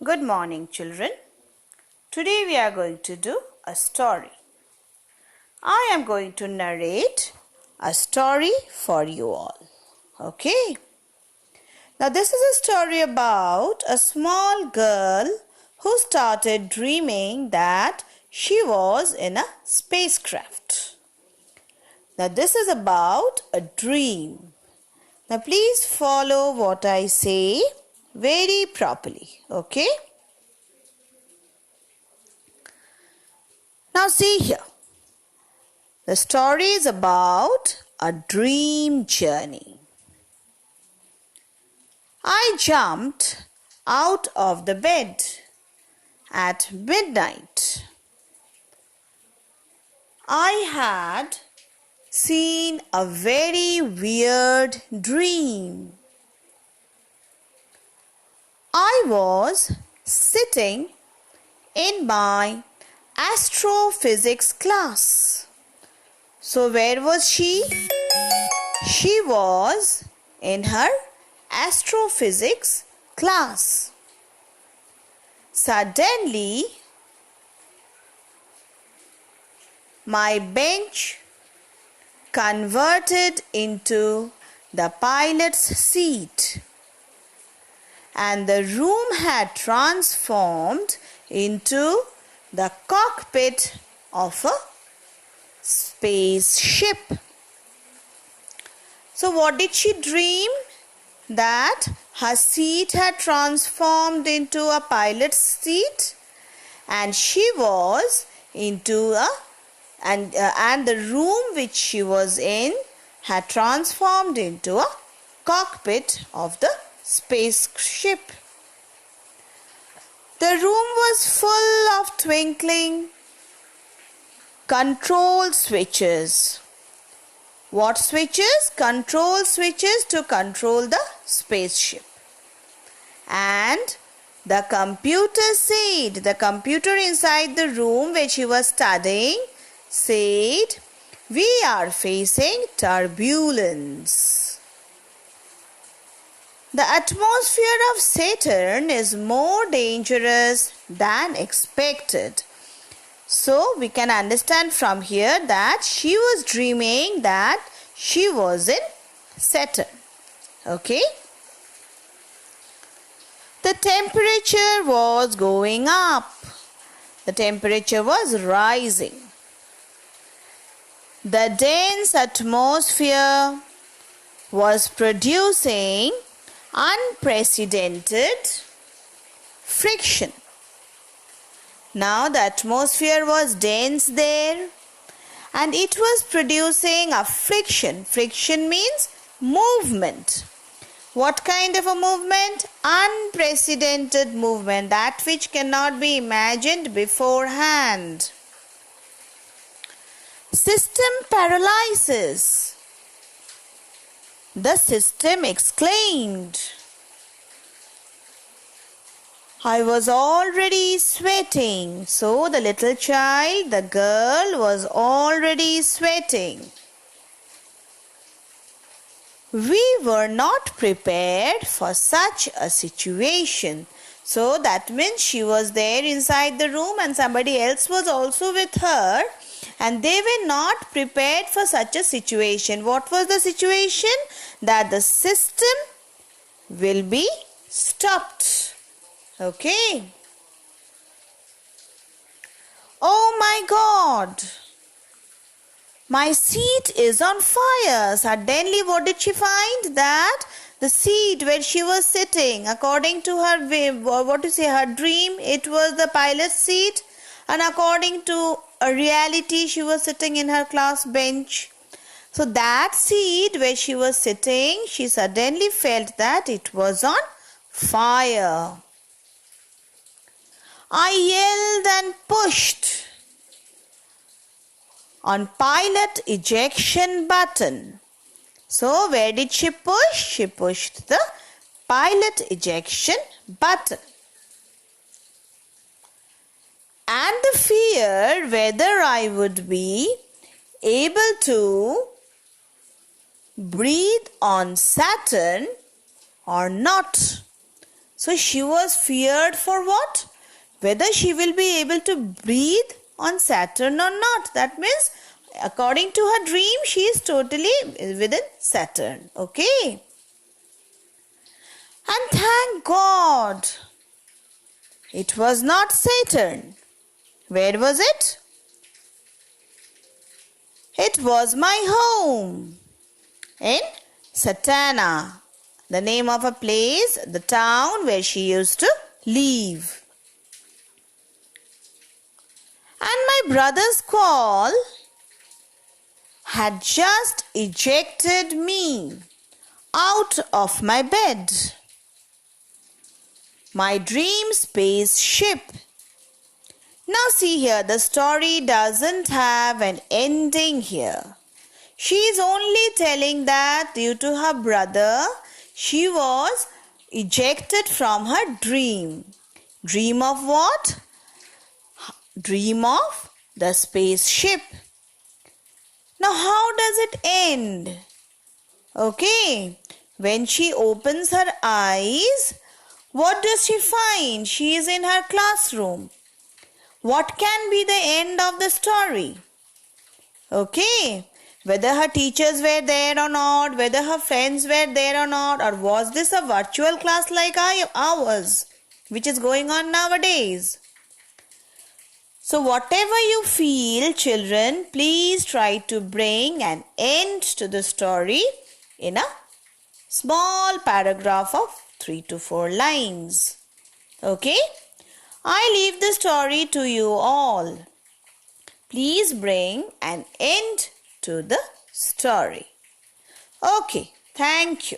Good morning, children. Today we are going to do a story. I am going to narrate a story for you all. Okay? Now, this is a story about a small girl who started dreaming that she was in a spacecraft. Now, this is about a dream. Now, please follow what I say very properly. Okay? Now see here. The story is about a dream journey. I jumped out of the bed at midnight. I had seen a very weird dream. I was sitting in my astrophysics class. So where was she? She was in her astrophysics class. Suddenly, my bench converted into the pilot's seat, and the room had transformed into the cockpit of a spaceship. So what did she dream? That her seat had transformed into a pilot's seat, and she was into and the room which she was in had transformed into a cockpit of the spaceship. The room was full of twinkling control switches. What switches? Control switches to control the spaceship. And the computer said, the computer inside the room where she was studying said, "We are facing turbulence. The atmosphere of Saturn is more dangerous than expected." So we can understand from here that she was dreaming that she was in Saturn. Okay? The temperature was going up. The temperature was rising. The dense atmosphere was producing unprecedented friction. Now the atmosphere was dense there, and it was producing a friction. Friction means movement. What kind of a movement? Unprecedented movement, that which cannot be imagined beforehand. System paralysis. The system exclaimed, "I was already sweating." So the little child, the girl, was already sweating. We were not prepared for such a situation. So that means she was there inside the room and somebody else was also with her, and they were not prepared for such a situation. What was the situation? That the system will be stopped. Okay. Oh my God. My seat is on fire. Suddenly, what did she find? That the seat where she was sitting, according to her, her dream, it was the pilot's seat. And according to a reality, she was sitting in her class bench. So that seat where she was sitting, she suddenly felt that it was on fire. I yelled and pushed on pilot ejection button. So where did she push? She pushed the pilot ejection button. And the fear whether I would be able to breathe on Saturn or not. So she was feared for what? Whether she will be able to breathe on Saturn or not. That means according to her dream, she is totally within Saturn. Okay. And thank God, it was not Saturn. Where was it? It was my home in Satana, the name of a place, the town where she used to live. And my brother's call had just ejected me out of my bed. My dream spaceship. Now see here, the story doesn't have an ending here. She is only telling that due to her brother, she was ejected from her dream. Dream of what? Dream of the spaceship. Now how does it end? Okay, when she opens her eyes, what does she find? She is in her classroom. What can be the end of the story? Okay, whether her teachers were there or not, whether her friends were there or not, or was this a virtual class like ours, which is going on nowadays? So whatever you feel, children, please try to bring an end to the story in a small paragraph of 3 to 4 lines. Okay? I leave the story to you all. Please bring an end to the story. Okay, thank you.